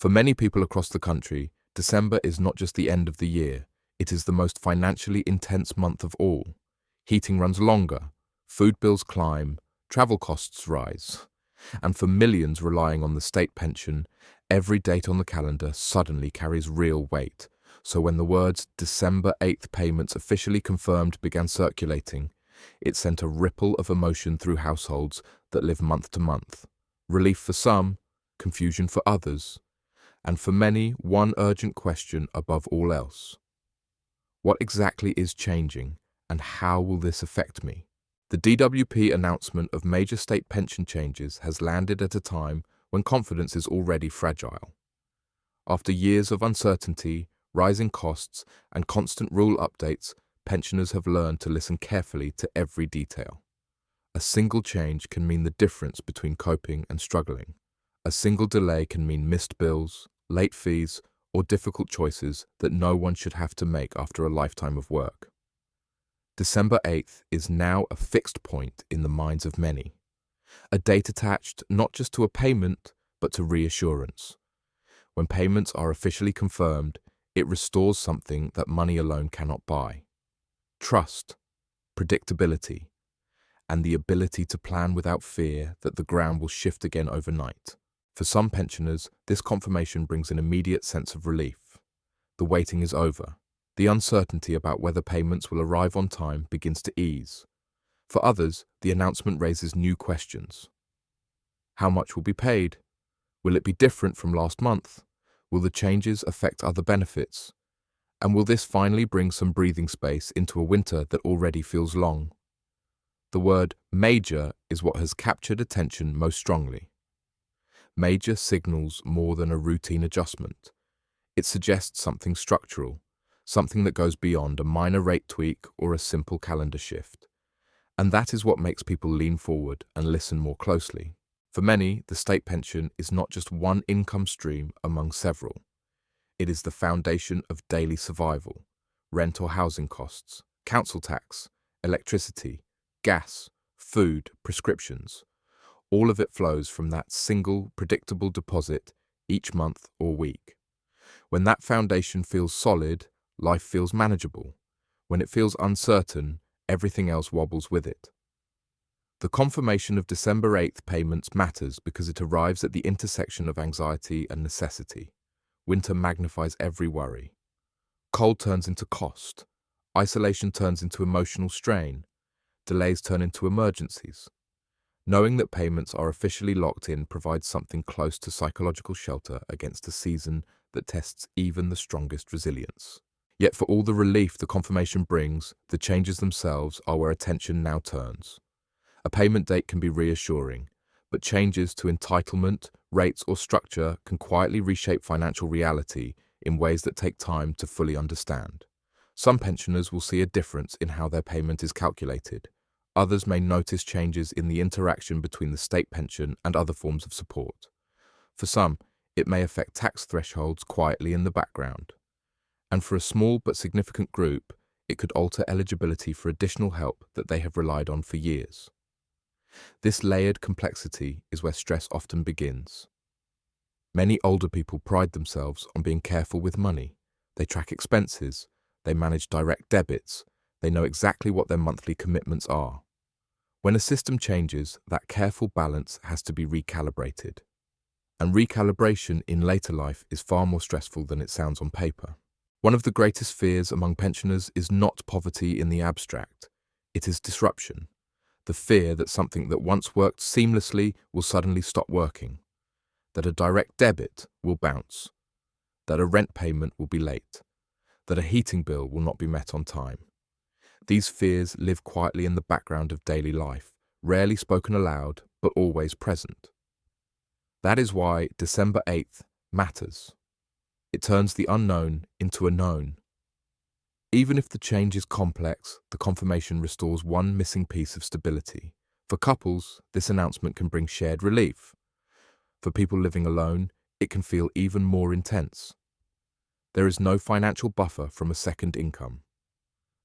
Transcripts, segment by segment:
For many people across the country, December is not just the end of the year, it is the most financially intense month of all. Heating runs longer, food bills climb, travel costs rise. And for millions relying on the state pension, every date on the calendar suddenly carries real weight. So when the words December 8th payments officially confirmed began circulating, it sent a ripple of emotion through households that live month to month. Relief for some, confusion for others, and for many, one urgent question above all else. What exactly is changing, and how will this affect me? The DWP announcement of major state pension changes has landed at a time when confidence is already fragile. After years of uncertainty, rising costs, and constant rule updates, pensioners have learned to listen carefully to every detail. A single change can mean the difference between coping and struggling. A single delay can mean missed bills, late fees, or difficult choices that no one should have to make after a lifetime of work. December 8th is now a fixed point in the minds of many. A date attached not just to a payment, but to reassurance. When payments are officially confirmed, it restores something that money alone cannot buy. Trust, predictability, and the ability to plan without fear that the ground will shift again overnight. For some pensioners, this confirmation brings an immediate sense of relief. The waiting is over. The uncertainty about whether payments will arrive on time begins to ease. For others, the announcement raises new questions. How much will be paid? Will it be different from last month? Will the changes affect other benefits? And will this finally bring some breathing space into a winter that already feels long? The word major is what has captured attention most strongly. Major signals more than a routine adjustment. It suggests something structural, something that goes beyond a minor rate tweak or a simple calendar shift. And that is what makes people lean forward and listen more closely. For many, the state pension is not just one income stream among several. It is the foundation of daily survival, rent or housing costs, council tax, electricity, gas, food, prescriptions. All of it flows from that single, predictable deposit each month or week. When that foundation feels solid, life feels manageable. When it feels uncertain, everything else wobbles with it. The confirmation of December 8th payments matters because it arrives at the intersection of anxiety and necessity. Winter magnifies every worry. Cold turns into cost. Isolation turns into emotional strain. Delays turn into emergencies. Knowing that payments are officially locked in provides something close to psychological shelter against a season that tests even the strongest resilience. Yet for all the relief the confirmation brings, the changes themselves are where attention now turns. A payment date can be reassuring, but changes to entitlement, rates, or structure can quietly reshape financial reality in ways that take time to fully understand. Some pensioners will see a difference in how their payment is calculated. Others may notice changes in the interaction between the state pension and other forms of support. For some, it may affect tax thresholds quietly in the background. And for a small but significant group, it could alter eligibility for additional help that they have relied on for years. This layered complexity is where stress often begins. Many older people pride themselves on being careful with money. They track expenses, they manage direct debits, they know exactly what their monthly commitments are. When a system changes, that careful balance has to be recalibrated. And recalibration in later life is far more stressful than it sounds on paper. One of the greatest fears among pensioners is not poverty in the abstract. It is disruption. The fear that something that once worked seamlessly will suddenly stop working. That a direct debit will bounce. That a rent payment will be late. That a heating bill will not be met on time. These fears live quietly in the background of daily life, rarely spoken aloud, but always present. That is why December 8th matters. It turns the unknown into a known. Even if the change is complex, the confirmation restores one missing piece of stability. For couples, this announcement can bring shared relief. For people living alone, it can feel even more intense. There is no financial buffer from a second income.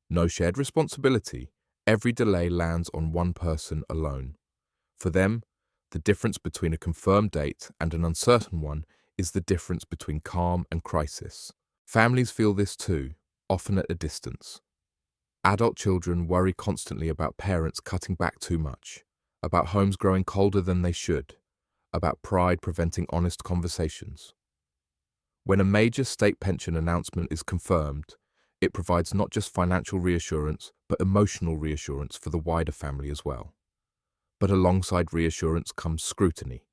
No shared responsibility. Every delay lands on one person alone. For them, the difference between a confirmed date and an uncertain one is the difference between calm and crisis. Families feel this too, often at a distance. Adult children worry constantly about parents cutting back too much, about homes growing colder than they should, about pride preventing honest conversations. When a major state pension announcement is confirmed, it provides not just financial reassurance, but emotional reassurance for the wider family as well. But alongside reassurance comes scrutiny.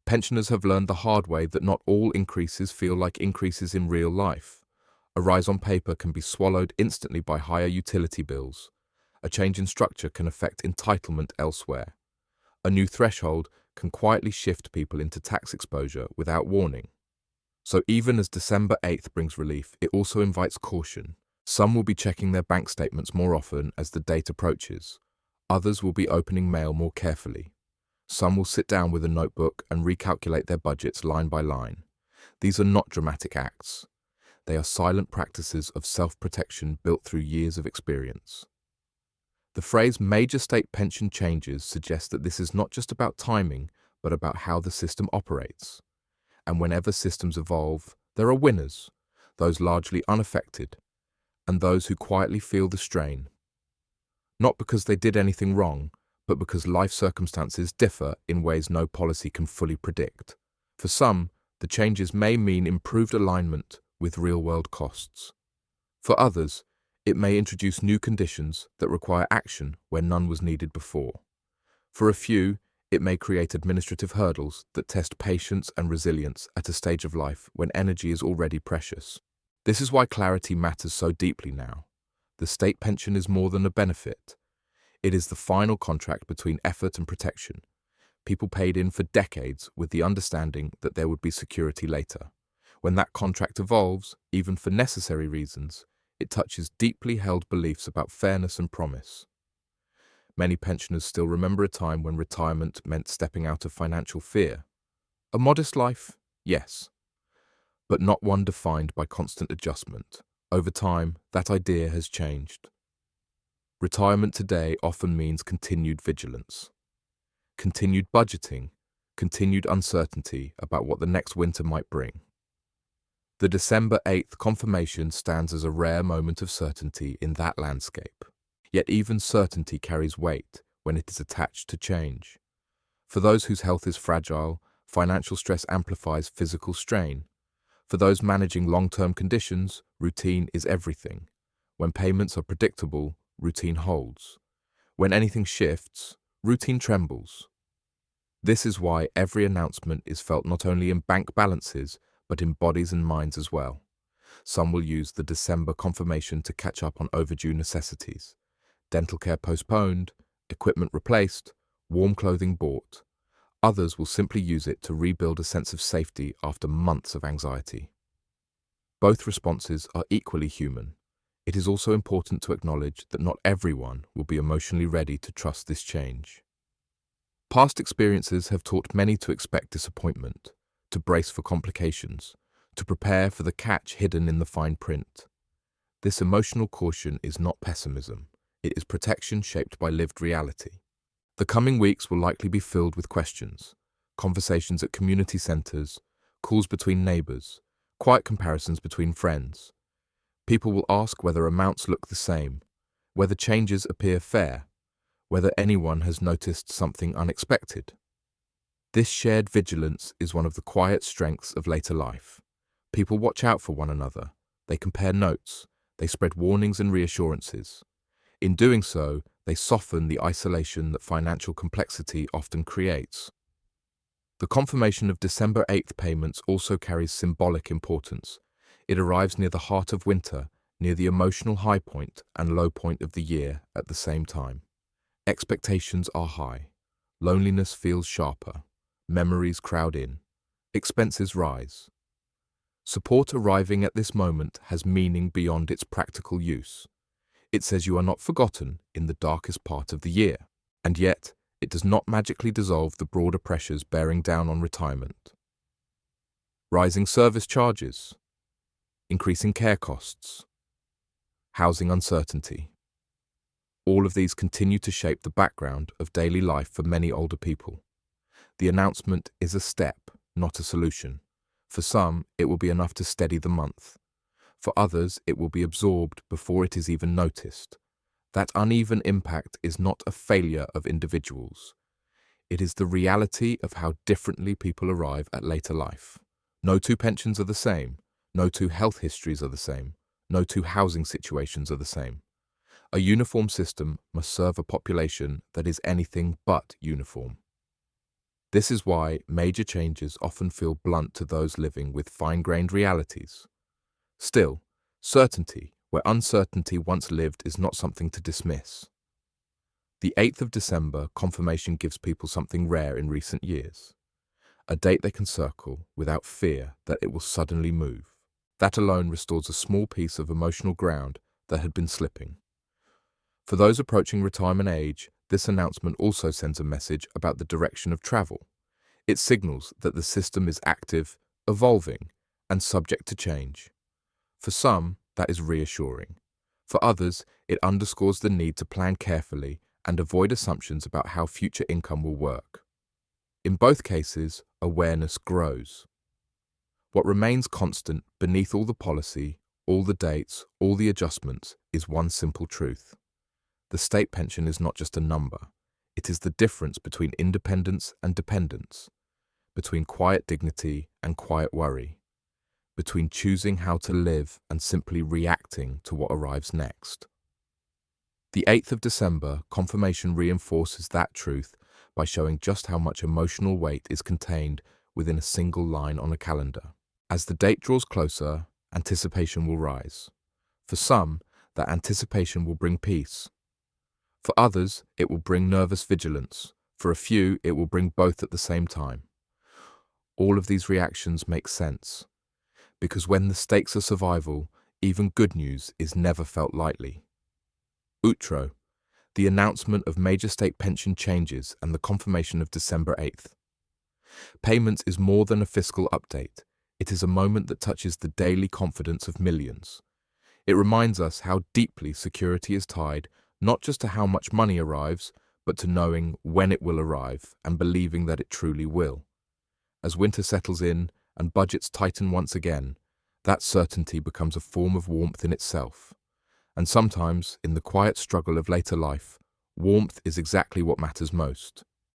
Pensioners have learned the hard way that not all increases feel like increases in real life. A rise on paper can be swallowed instantly by higher utility bills. A change in structure can affect entitlement elsewhere. A new threshold can quietly shift people into tax exposure without warning. So even as December 8th brings relief, it also invites caution. Some will be checking their bank statements more often as the date approaches. Others will be opening mail more carefully. Some will sit down with a notebook and recalculate their budgets line by line. These are not dramatic acts. They are silent practices of self-protection built through years of experience. The phrase major state pension changes suggests that this is not just about timing, but about how the system operates. And whenever systems evolve, there are winners, those largely unaffected, and those who quietly feel the strain. Not because they did anything wrong, but because life circumstances differ in ways no policy can fully predict. For some, the changes may mean improved alignment with real-world costs. For others, it may introduce new conditions that require action where none was needed before. For a few, it may create administrative hurdles that test patience and resilience at a stage of life when energy is already precious. This is why clarity matters so deeply now. The state pension is more than a benefit. It is the final contract between effort and protection. People paid in for decades with the understanding that there would be security later. When that contract evolves, even for necessary reasons, it touches deeply held beliefs about fairness and promise. Many pensioners still remember a time when retirement meant stepping out of financial fear. A modest life, yes, but not one defined by constant adjustment. Over time, that idea has changed. Retirement today often means continued vigilance, continued budgeting, continued uncertainty about what the next winter might bring. The December 8th confirmation stands as a rare moment of certainty in that landscape. Yet even certainty carries weight when it is attached to change. For those whose health is fragile, financial stress amplifies physical strain. For those managing long-term conditions, routine is everything. When payments are predictable, routine holds. When anything shifts, routine trembles. This is why every announcement is felt not only in bank balances, but in bodies and minds as well. Some will use the December confirmation to catch up on overdue necessities. Dental care postponed, equipment replaced, warm clothing bought. Others will simply use it to rebuild a sense of safety after months of anxiety. Both responses are equally human. It is also important to acknowledge that not everyone will be emotionally ready to trust this change. Past experiences have taught many to expect disappointment, to brace for complications, to prepare for the catch hidden in the fine print. This emotional caution is not pessimism. It is protection shaped by lived reality. The coming weeks will likely be filled with questions, conversations at community centres, calls between neighbours, quiet comparisons between friends. People will ask whether amounts look the same, whether changes appear fair, whether anyone has noticed something unexpected. This shared vigilance is one of the quiet strengths of later life. People watch out for one another. They compare notes. They spread warnings and reassurances. In doing so, they soften the isolation that financial complexity often creates. The confirmation of December 8th payments also carries symbolic importance. It arrives near the heart of winter, near the emotional high point and low point of the year at the same time. Expectations are high. Loneliness feels sharper. Memories crowd in. Expenses rise. Support arriving at this moment has meaning beyond its practical use. It says you are not forgotten in the darkest part of the year, and yet it does not magically dissolve the broader pressures bearing down on retirement. Rising service charges, increasing care costs, housing uncertainty. All of these continue to shape the background of daily life for many older people. The announcement is a step, not a solution, For some, it will be enough to steady the month. For others, it will be absorbed before it is even noticed. That uneven impact is not a failure of individuals. It is the reality of how differently people arrive at later life. No two pensions are the same. No two health histories are the same. No two housing situations are the same. A uniform system must serve a population that is anything but uniform. This is why major changes often feel blunt to those living with fine-grained realities. Still, certainty, where uncertainty once lived, is not something to dismiss. The 8th of December confirmation gives people something rare in recent years. A date they can circle without fear that it will suddenly move. That alone restores a small piece of emotional ground that had been slipping. For those approaching retirement age, this announcement also sends a message about the direction of travel. It signals that the system is active, evolving, and subject to change. For some, that is reassuring. For others, it underscores the need to plan carefully and avoid assumptions about how future income will work. In both cases, awareness grows. What remains constant beneath all the policy, all the dates, all the adjustments, is one simple truth. The state pension is not just a number. It is the difference between independence and dependence, between quiet dignity and quiet worry, between choosing how to live and simply reacting to what arrives next. The 8th of December confirmation reinforces that truth by showing just how much emotional weight is contained within a single line on a calendar. As the date draws closer, anticipation will rise. For some, that anticipation will bring peace. For others, it will bring nervous vigilance. For a few, it will bring both at the same time. All of these reactions make sense, because when the stakes are survival, even good news is never felt lightly. Outro, the announcement of major state pension changes and the confirmation of December 8th. Payments is more than a fiscal update. It is a moment that touches the daily confidence of millions. It reminds us how deeply security is tied not just to how much money arrives, but to knowing when it will arrive and believing that it truly will. As winter settles in and budgets tighten once again, that certainty becomes a form of warmth in itself. And sometimes, in the quiet struggle of later life, warmth is exactly what matters most.